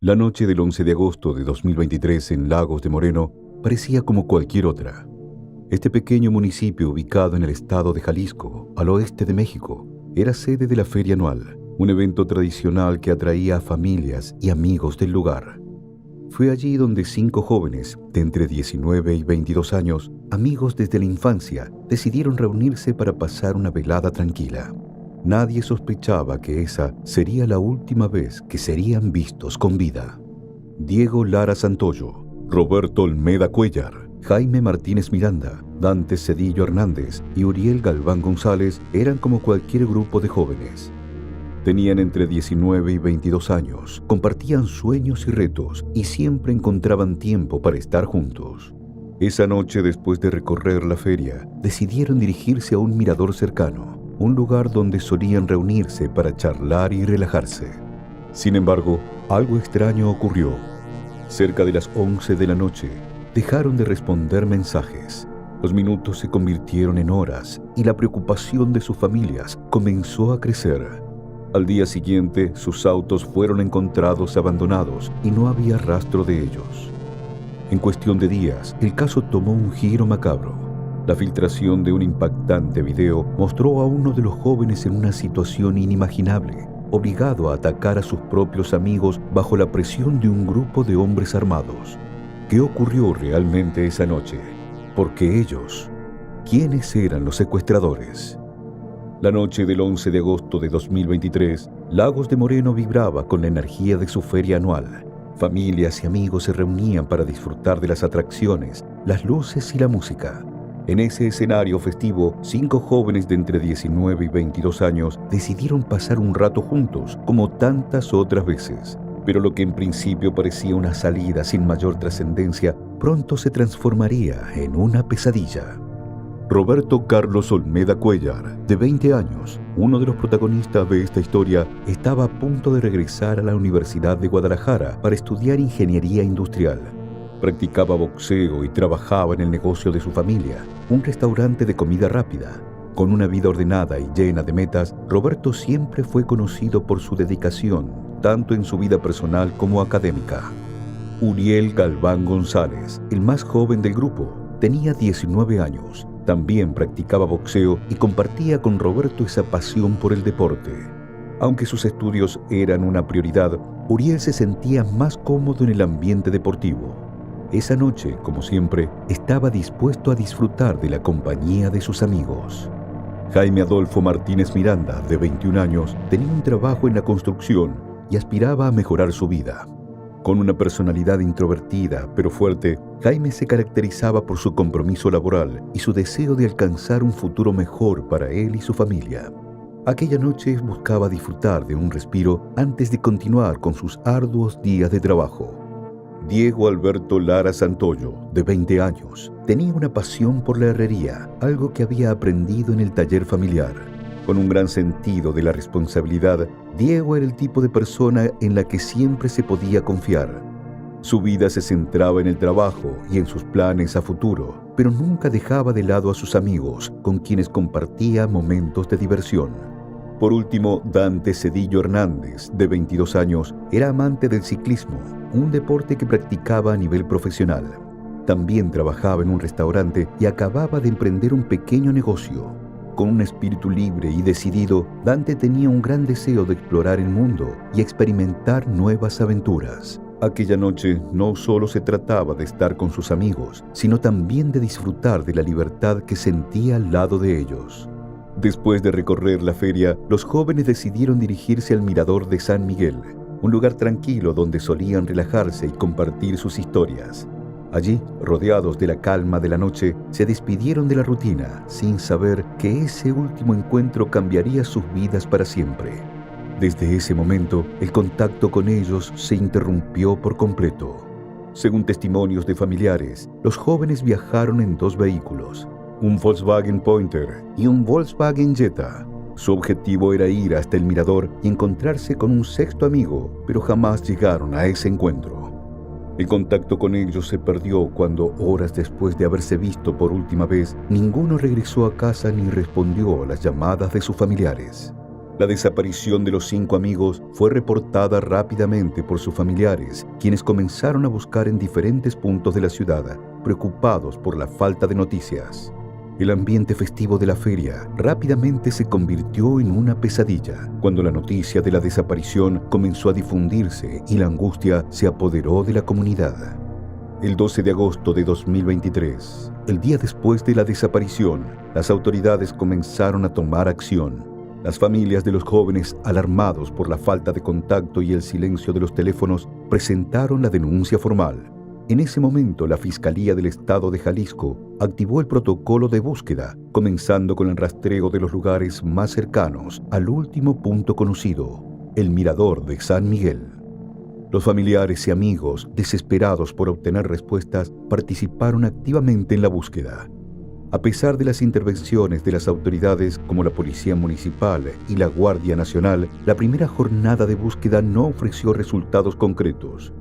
La noche del 11 de agosto de 2023 en Lagos de Moreno parecía como cualquier otra. Este pequeño municipio ubicado en el estado de Jalisco, al oeste de México, era sede de la feria anual, un evento tradicional que atraía a familias y amigos del lugar. Fue allí donde 5 jóvenes de entre 19 y 22 años, amigos desde la infancia, decidieron reunirse para pasar una velada tranquila. Nadie sospechaba que esa sería la última vez que serían vistos con vida. Diego Lara Santoyo, Roberto Olmeda Cuellar, Jaime Martínez Miranda, Dante Cedillo Hernández y Uriel Galván González eran como cualquier grupo de jóvenes. Tenían entre 19 y 22 años, compartían sueños y retos y siempre encontraban tiempo para estar juntos. Esa noche, después de recorrer la feria, decidieron dirigirse a un mirador cercano, un lugar donde solían reunirse para charlar y relajarse. Sin embargo, algo extraño ocurrió. Cerca de las 11 de la noche, dejaron de responder mensajes. Los minutos se convirtieron en horas y la preocupación de sus familias comenzó a crecer. Al día siguiente, sus autos fueron encontrados abandonados y no había rastro de ellos. En cuestión de días, el caso tomó un giro macabro. La filtración de un impactante video mostró a uno de los jóvenes en una situación inimaginable, obligado a atacar a sus propios amigos bajo la presión de un grupo de hombres armados. ¿Qué ocurrió realmente esa noche? ¿Por qué ellos? ¿Quiénes eran los secuestradores? La noche del 11 de agosto de 2023, Lagos de Moreno vibraba con la energía de su feria anual. Familias y amigos se reunían para disfrutar de las atracciones, las luces y la música. En ese escenario festivo, 5 jóvenes de entre 19 y 22 años decidieron pasar un rato juntos, como tantas otras veces. Pero lo que en principio parecía una salida sin mayor trascendencia, pronto se transformaría en una pesadilla. Roberto Carlos Olmeda Cuellar, de 20 años, uno de los protagonistas de esta historia, estaba a punto de regresar a la Universidad de Guadalajara para estudiar ingeniería industrial. Practicaba boxeo y trabajaba en el negocio de su familia, un restaurante de comida rápida. Con una vida ordenada y llena de metas, Roberto siempre fue conocido por su dedicación, tanto en su vida personal como académica. Uriel Galván González, el más joven del grupo, tenía 19 años. También practicaba boxeo y compartía con Roberto esa pasión por el deporte. Aunque sus estudios eran una prioridad, Uriel se sentía más cómodo en el ambiente deportivo. Esa noche, como siempre, estaba dispuesto a disfrutar de la compañía de sus amigos. Jaime Adolfo Martínez Miranda, de 21 años, tenía un trabajo en la construcción y aspiraba a mejorar su vida. Con una personalidad introvertida pero fuerte, Jaime se caracterizaba por su compromiso laboral y su deseo de alcanzar un futuro mejor para él y su familia. Aquella noche buscaba disfrutar de un respiro antes de continuar con sus arduos días de trabajo. Diego Alberto Lara Santoyo, de 20 años, tenía una pasión por la herrería, algo que había aprendido en el taller familiar. Con un gran sentido de la responsabilidad, Diego era el tipo de persona en la que siempre se podía confiar. Su vida se centraba en el trabajo y en sus planes a futuro, pero nunca dejaba de lado a sus amigos, con quienes compartía momentos de diversión. Por último, Dante Cedillo Hernández, de 22 años, era amante del ciclismo, un deporte que practicaba a nivel profesional. También trabajaba en un restaurante y acababa de emprender un pequeño negocio. Con un espíritu libre y decidido, Dante tenía un gran deseo de explorar el mundo y experimentar nuevas aventuras. Aquella noche no solo se trataba de estar con sus amigos, sino también de disfrutar de la libertad que sentía al lado de ellos. Después de recorrer la feria, los jóvenes decidieron dirigirse al Mirador de San Miguel, un lugar tranquilo donde solían relajarse y compartir sus historias. Allí, rodeados de la calma de la noche, se despidieron de la rutina, sin saber que ese último encuentro cambiaría sus vidas para siempre. Desde ese momento, el contacto con ellos se interrumpió por completo. Según testimonios de familiares, los jóvenes viajaron en 2 vehículos, un Volkswagen Pointer y un Volkswagen Jetta. Su objetivo era ir hasta el mirador y encontrarse con un 6º amigo, pero jamás llegaron a ese encuentro. El contacto con ellos se perdió cuando, horas después de haberse visto por última vez, ninguno regresó a casa ni respondió a las llamadas de sus familiares. La desaparición de los 5 amigos fue reportada rápidamente por sus familiares, quienes comenzaron a buscar en diferentes puntos de la ciudad, preocupados por la falta de noticias. El ambiente festivo de la feria rápidamente se convirtió en una pesadilla cuando la noticia de la desaparición comenzó a difundirse y la angustia se apoderó de la comunidad. El 12 de agosto de 2023, el día después de la desaparición, las autoridades comenzaron a tomar acción. Las familias de los jóvenes, alarmados por la falta de contacto y el silencio de los teléfonos, presentaron la denuncia formal. En ese momento, la Fiscalía del Estado de Jalisco activó el protocolo de búsqueda, comenzando con el rastreo de los lugares más cercanos al último punto conocido, el Mirador de San Miguel. Los familiares y amigos, desesperados por obtener respuestas, participaron activamente en la búsqueda. A pesar de las intervenciones de las autoridades como la Policía Municipal y la Guardia Nacional, la primera jornada de búsqueda no ofreció resultados concretos.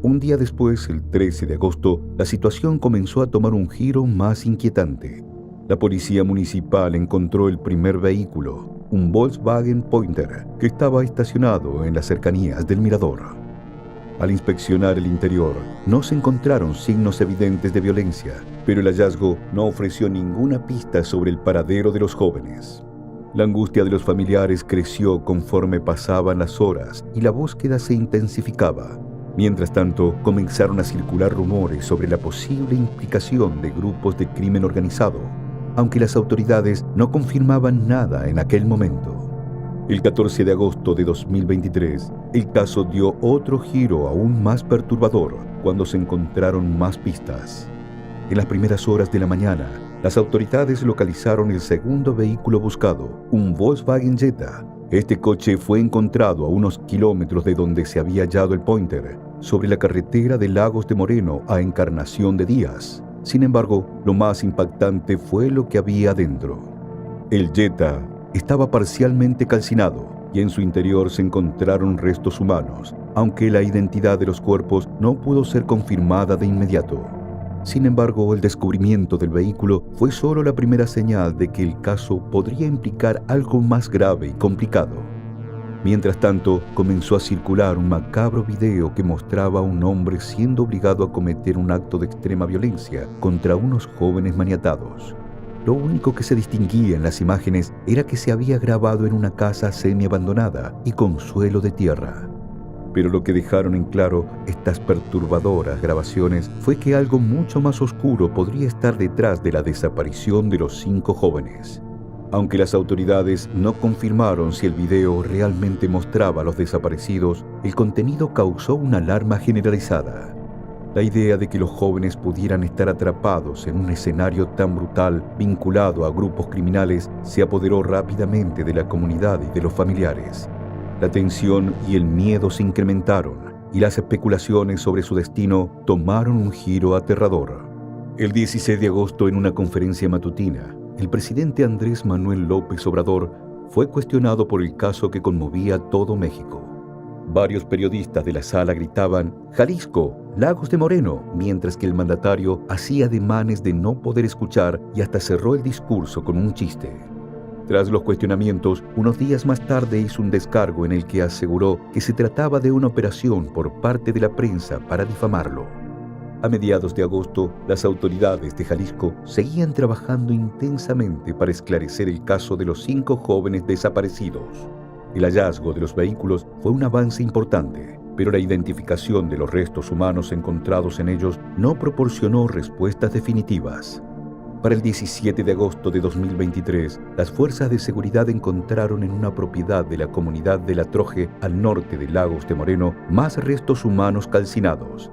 Un día después, el 13 de agosto, la situación comenzó a tomar un giro más inquietante. La Policía Municipal encontró el primer vehículo, un Volkswagen Pointer, que estaba estacionado en las cercanías del mirador. Al inspeccionar el interior, no se encontraron signos evidentes de violencia, pero el hallazgo no ofreció ninguna pista sobre el paradero de los jóvenes. La angustia de los familiares creció conforme pasaban las horas y la búsqueda se intensificaba. Mientras tanto, comenzaron a circular rumores sobre la posible implicación de grupos de crimen organizado, aunque las autoridades no confirmaban nada en aquel momento. El 14 de agosto de 2023, el caso dio otro giro aún más perturbador cuando se encontraron más pistas. En las primeras horas de la mañana, las autoridades localizaron el segundo vehículo buscado, un Volkswagen Jetta. Este coche fue encontrado a unos kilómetros de donde se había hallado el Pointer, sobre la carretera de Lagos de Moreno a Encarnación de Díaz. Sin embargo, lo más impactante fue lo que había adentro. El Jetta estaba parcialmente calcinado y en su interior se encontraron restos humanos, aunque la identidad de los cuerpos no pudo ser confirmada de inmediato. Sin embargo, el descubrimiento del vehículo fue solo la primera señal de que el caso podría implicar algo más grave y complicado. Mientras tanto, comenzó a circular un macabro video que mostraba a un hombre siendo obligado a cometer un acto de extrema violencia contra unos jóvenes maniatados. Lo único que se distinguía en las imágenes era que se había grabado en una casa semi-abandonada y con suelo de tierra. Pero lo que dejaron en claro estas perturbadoras grabaciones fue que algo mucho más oscuro podría estar detrás de la desaparición de los 5 jóvenes. Aunque las autoridades no confirmaron si el video realmente mostraba a los desaparecidos, el contenido causó una alarma generalizada. La idea de que los jóvenes pudieran estar atrapados en un escenario tan brutal vinculado a grupos criminales se apoderó rápidamente de la comunidad y de los familiares. La tensión y el miedo se incrementaron y las especulaciones sobre su destino tomaron un giro aterrador. El 16 de agosto, en una conferencia matutina, el presidente Andrés Manuel López Obrador fue cuestionado por el caso que conmovía a todo México. Varios periodistas de la sala gritaban «Jalisco, Lagos de Moreno», mientras que el mandatario hacía ademanes de no poder escuchar y hasta cerró el discurso con un chiste. Tras los cuestionamientos, unos días más tarde hizo un descargo en el que aseguró que se trataba de una operación por parte de la prensa para difamarlo. A mediados de agosto, las autoridades de Jalisco seguían trabajando intensamente para esclarecer el caso de los 5 jóvenes desaparecidos. El hallazgo de los vehículos fue un avance importante, pero la identificación de los restos humanos encontrados en ellos no proporcionó respuestas definitivas. Para el 17 de agosto de 2023, las fuerzas de seguridad encontraron en una propiedad de la comunidad de La Troje, al norte de Lagos de Moreno, más restos humanos calcinados.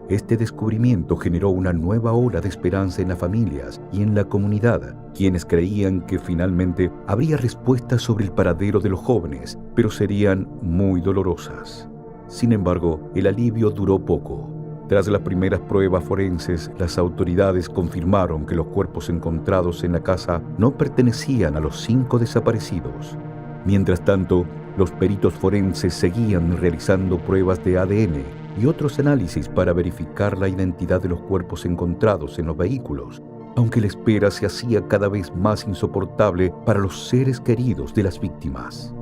Este descubrimiento generó una nueva ola de esperanza en las familias y en la comunidad, quienes creían que finalmente habría respuestas sobre el paradero de los jóvenes, pero serían muy dolorosas. Sin embargo, el alivio duró poco. Tras las primeras pruebas forenses, las autoridades confirmaron que los cuerpos encontrados en la casa no pertenecían a los 5 desaparecidos. Mientras tanto, los peritos forenses seguían realizando pruebas de ADN y otros análisis para verificar la identidad de los cuerpos encontrados en los vehículos, aunque la espera se hacía cada vez más insoportable para los seres queridos de las víctimas.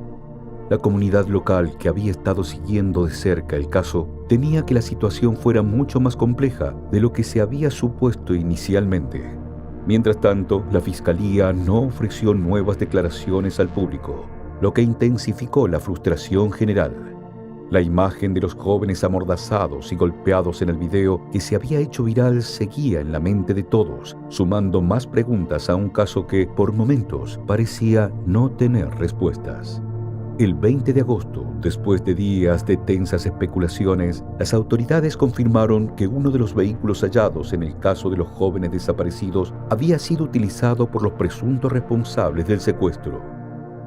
La comunidad local, que había estado siguiendo de cerca el caso, temía que la situación fuera mucho más compleja de lo que se había supuesto inicialmente. Mientras tanto, la Fiscalía no ofreció nuevas declaraciones al público, lo que intensificó la frustración general. La imagen de los jóvenes amordazados y golpeados en el video que se había hecho viral seguía en la mente de todos, sumando más preguntas a un caso que, por momentos, parecía no tener respuestas. El 20 de agosto, después de días de tensas especulaciones, las autoridades confirmaron que uno de los vehículos hallados en el caso de los jóvenes desaparecidos había sido utilizado por los presuntos responsables del secuestro.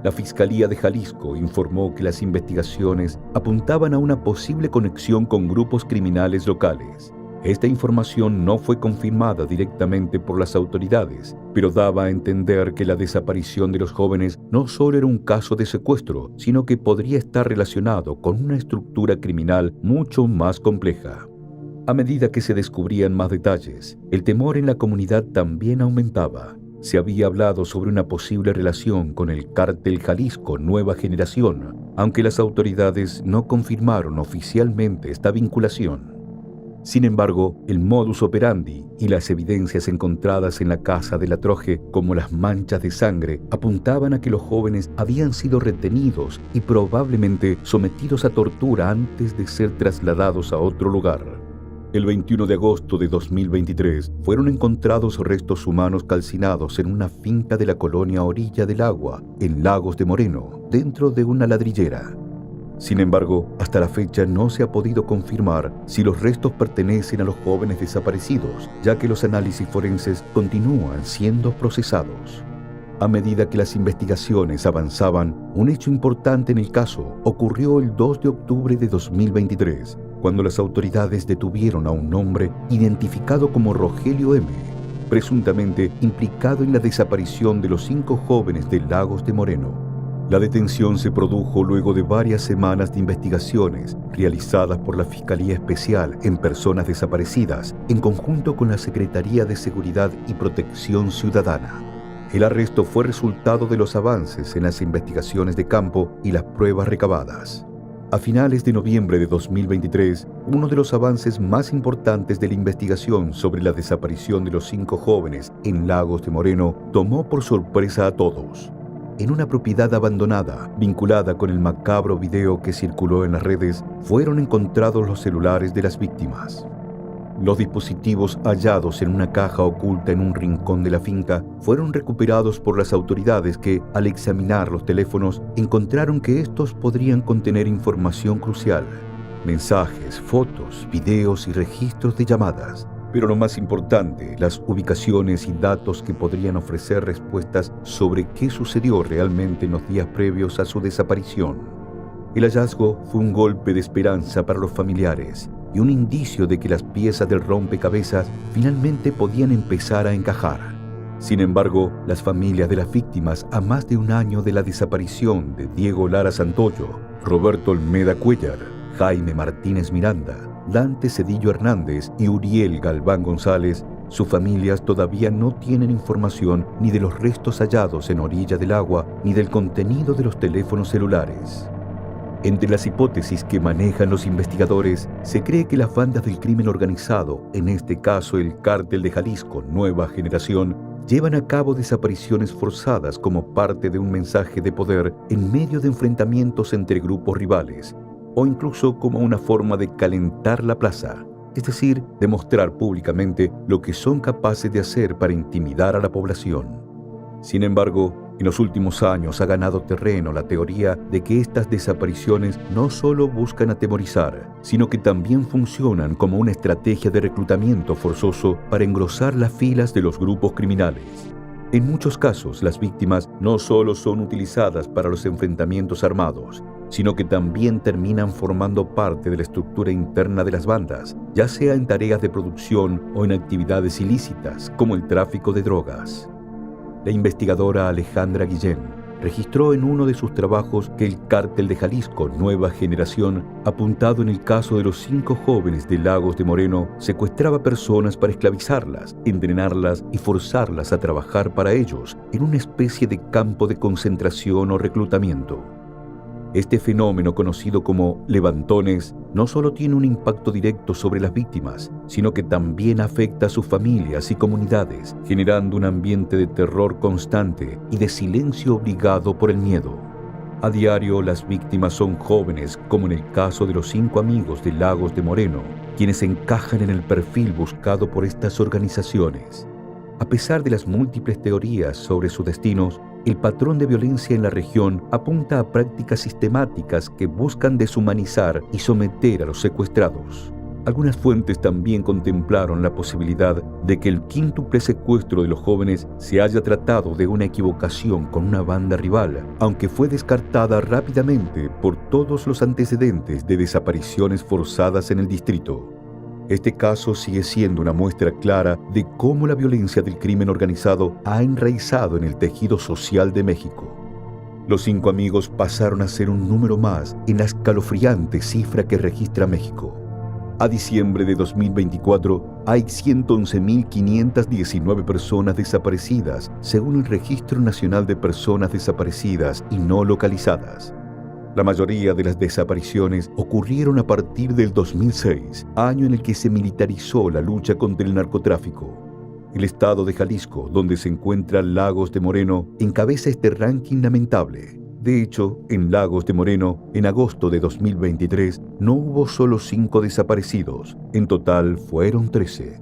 La Fiscalía de Jalisco informó que las investigaciones apuntaban a una posible conexión con grupos criminales locales. Esta información no fue confirmada directamente por las autoridades, pero daba a entender que la desaparición de los jóvenes no solo era un caso de secuestro, sino que podría estar relacionado con una estructura criminal mucho más compleja. A medida que se descubrían más detalles, el temor en la comunidad también aumentaba. Se había hablado sobre una posible relación con el Cártel Jalisco Nueva Generación, aunque las autoridades no confirmaron oficialmente esta vinculación. Sin embargo, el modus operandi y las evidencias encontradas en la casa de la Troje, como las manchas de sangre, apuntaban a que los jóvenes habían sido retenidos y probablemente sometidos a tortura antes de ser trasladados a otro lugar. El 21 de agosto de 2023 fueron encontrados restos humanos calcinados en una finca de la colonia Orilla del Agua, en Lagos de Moreno, dentro de una ladrillera. Sin embargo, hasta la fecha no se ha podido confirmar si los restos pertenecen a los jóvenes desaparecidos, ya que los análisis forenses continúan siendo procesados. A medida que las investigaciones avanzaban, un hecho importante en el caso ocurrió el 2 de octubre de 2023, cuando las autoridades detuvieron a un hombre identificado como Rogelio M., presuntamente implicado en la desaparición de los 5 jóvenes de Lagos de Moreno. La detención se produjo luego de varias semanas de investigaciones realizadas por la Fiscalía Especial en Personas Desaparecidas en conjunto con la Secretaría de Seguridad y Protección Ciudadana. El arresto fue resultado de los avances en las investigaciones de campo y las pruebas recabadas. A finales de noviembre de 2023, uno de los avances más importantes de la investigación sobre la desaparición de los 5 jóvenes en Lagos de Moreno tomó por sorpresa a todos. En una propiedad abandonada, vinculada con el macabro video que circuló en las redes, fueron encontrados los celulares de las víctimas. Los dispositivos hallados en una caja oculta en un rincón de la finca fueron recuperados por las autoridades que, al examinar los teléfonos, encontraron que estos podrían contener información crucial: mensajes, fotos, videos y registros de llamadas. Pero lo más importante, las ubicaciones y datos que podrían ofrecer respuestas sobre qué sucedió realmente en los días previos a su desaparición. El hallazgo fue un golpe de esperanza para los familiares y un indicio de que las piezas del rompecabezas finalmente podían empezar a encajar. Sin embargo, las familias de las víctimas a más de un año de la desaparición de Diego Lara Santoyo, Roberto Olmeda Cuellar, Jaime Martínez Miranda, Dante Cedillo Hernández y Uriel Galván González, sus familias todavía no tienen información ni de los restos hallados en Orilla del Agua ni del contenido de los teléfonos celulares. Entre las hipótesis que manejan los investigadores, se cree que las bandas del crimen organizado, en este caso el Cártel de Jalisco Nueva Generación, llevan a cabo desapariciones forzadas como parte de un mensaje de poder en medio de enfrentamientos entre grupos rivales, o incluso como una forma de calentar la plaza, es decir, demostrar públicamente lo que son capaces de hacer para intimidar a la población. Sin embargo, en los últimos años ha ganado terreno la teoría de que estas desapariciones no solo buscan atemorizar, sino que también funcionan como una estrategia de reclutamiento forzoso para engrosar las filas de los grupos criminales. En muchos casos, las víctimas no solo son utilizadas para los enfrentamientos armados, sino que también terminan formando parte de la estructura interna de las bandas, ya sea en tareas de producción o en actividades ilícitas, como el tráfico de drogas. La investigadora Alejandra Guillén registró en uno de sus trabajos que el Cártel de Jalisco Nueva Generación, apuntado en el caso de los 5 jóvenes de Lagos de Moreno, secuestraba personas para esclavizarlas, entrenarlas y forzarlas a trabajar para ellos en una especie de campo de concentración o reclutamiento. Este fenómeno, conocido como levantones, no solo tiene un impacto directo sobre las víctimas, sino que también afecta a sus familias y comunidades, generando un ambiente de terror constante y de silencio obligado por el miedo. A diario, las víctimas son jóvenes, como en el caso de los 5 amigos de Lagos de Moreno, quienes encajan en el perfil buscado por estas organizaciones. A pesar de las múltiples teorías sobre sus destinos, el patrón de violencia en la región apunta a prácticas sistemáticas que buscan deshumanizar y someter a los secuestrados. Algunas fuentes también contemplaron la posibilidad de que el quíntuple secuestro de los jóvenes se haya tratado de una equivocación con una banda rival, aunque fue descartada rápidamente por todos los antecedentes de desapariciones forzadas en el distrito. Este caso sigue siendo una muestra clara de cómo la violencia del crimen organizado ha enraizado en el tejido social de México. Los 5 amigos pasaron a ser un número más en la escalofriante cifra que registra México. A diciembre de 2024 hay 111.519 personas desaparecidas, según el Registro Nacional de Personas Desaparecidas y No Localizadas. La mayoría de las desapariciones ocurrieron a partir del 2006, año en el que se militarizó la lucha contra el narcotráfico. El estado de Jalisco, donde se encuentra Lagos de Moreno, encabeza este ranking lamentable. De hecho, en Lagos de Moreno, en agosto de 2023, no hubo solo 5 desaparecidos, en total fueron 13.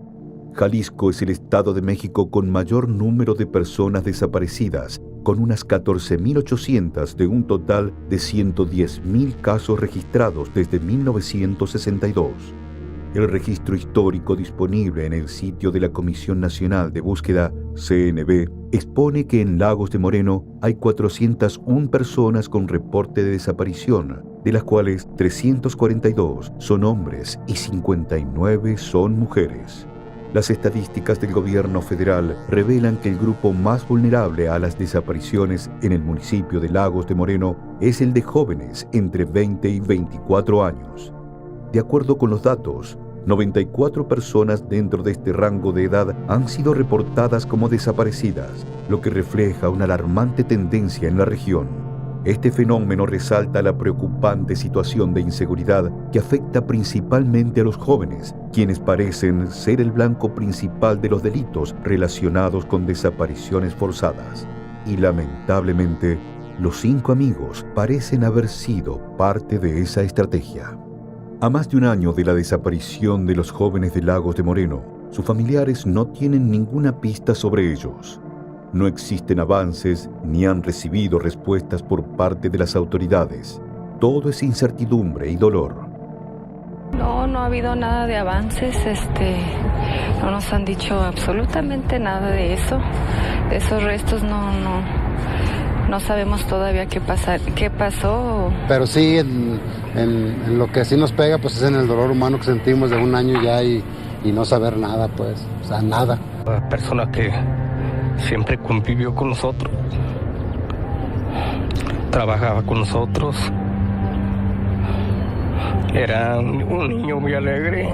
Jalisco es el estado de México con mayor número de personas desaparecidas, con unas 14.800 de un total de 110.000 casos registrados desde 1962. El registro histórico disponible en el sitio de la Comisión Nacional de Búsqueda, CNB, expone que en Lagos de Moreno hay 401 personas con reporte de desaparición, de las cuales 342 son hombres y 59 son mujeres. Las estadísticas del gobierno federal revelan que el grupo más vulnerable a las desapariciones en el municipio de Lagos de Moreno es el de jóvenes entre 20 y 24 años. De acuerdo con los datos, 94 personas dentro de este rango de edad han sido reportadas como desaparecidas, lo que refleja una alarmante tendencia en la región. Este fenómeno resalta la preocupante situación de inseguridad que afecta principalmente a los jóvenes, quienes parecen ser el blanco principal de los delitos relacionados con desapariciones forzadas. Y lamentablemente, los 5 amigos parecen haber sido parte de esa estrategia. A más de un año de la desaparición de los jóvenes de Lagos de Moreno, sus familiares no tienen ninguna pista sobre ellos. No existen avances ni han recibido respuestas por parte de las autoridades. Todo es incertidumbre y dolor. No ha habido nada de avances, no nos han dicho absolutamente nada de eso. De esos restos no sabemos todavía qué pasó. Pero sí, en lo que sí nos pega, pues es en el dolor humano que sentimos de un año ya y no saber nada, pues, o sea, nada. La persona que siempre convivió con nosotros, trabajaba con nosotros, era un niño muy alegre.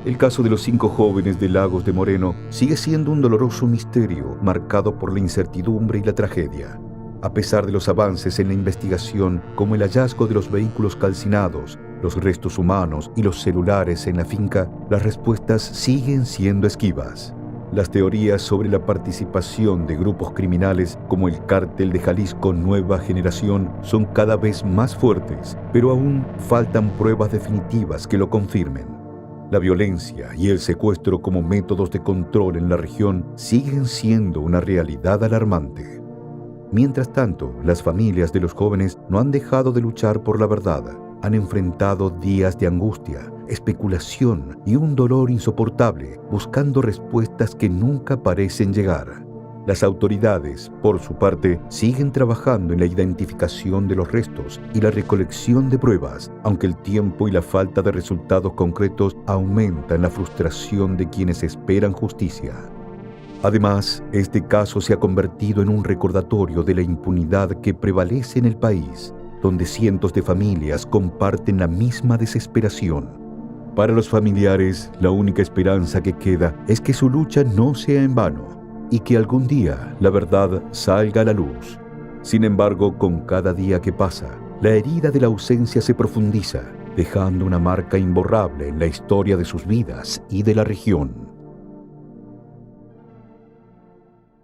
El caso de los 5 jóvenes de Lagos de Moreno sigue siendo un doloroso misterio marcado por la incertidumbre y la tragedia. A pesar de los avances en la investigación, como el hallazgo de los vehículos calcinados, los restos humanos y los celulares en la finca, las respuestas siguen siendo esquivas. Las teorías sobre la participación de grupos criminales como el Cártel de Jalisco Nueva Generación son cada vez más fuertes, pero aún faltan pruebas definitivas que lo confirmen. La violencia y el secuestro como métodos de control en la región siguen siendo una realidad alarmante. Mientras tanto, las familias de los jóvenes no han dejado de luchar por la verdad. Han enfrentado días de angustia, especulación y un dolor insoportable, buscando respuestas que nunca parecen llegar. Las autoridades, por su parte, siguen trabajando en la identificación de los restos y la recolección de pruebas, aunque el tiempo y la falta de resultados concretos aumentan la frustración de quienes esperan justicia. Además, este caso se ha convertido en un recordatorio de la impunidad que prevalece en el país, donde cientos de familias comparten la misma desesperación. Para los familiares, la única esperanza que queda es que su lucha no sea en vano y que algún día la verdad salga a la luz. Sin embargo, con cada día que pasa, la herida de la ausencia se profundiza, dejando una marca imborrable en la historia de sus vidas y de la región.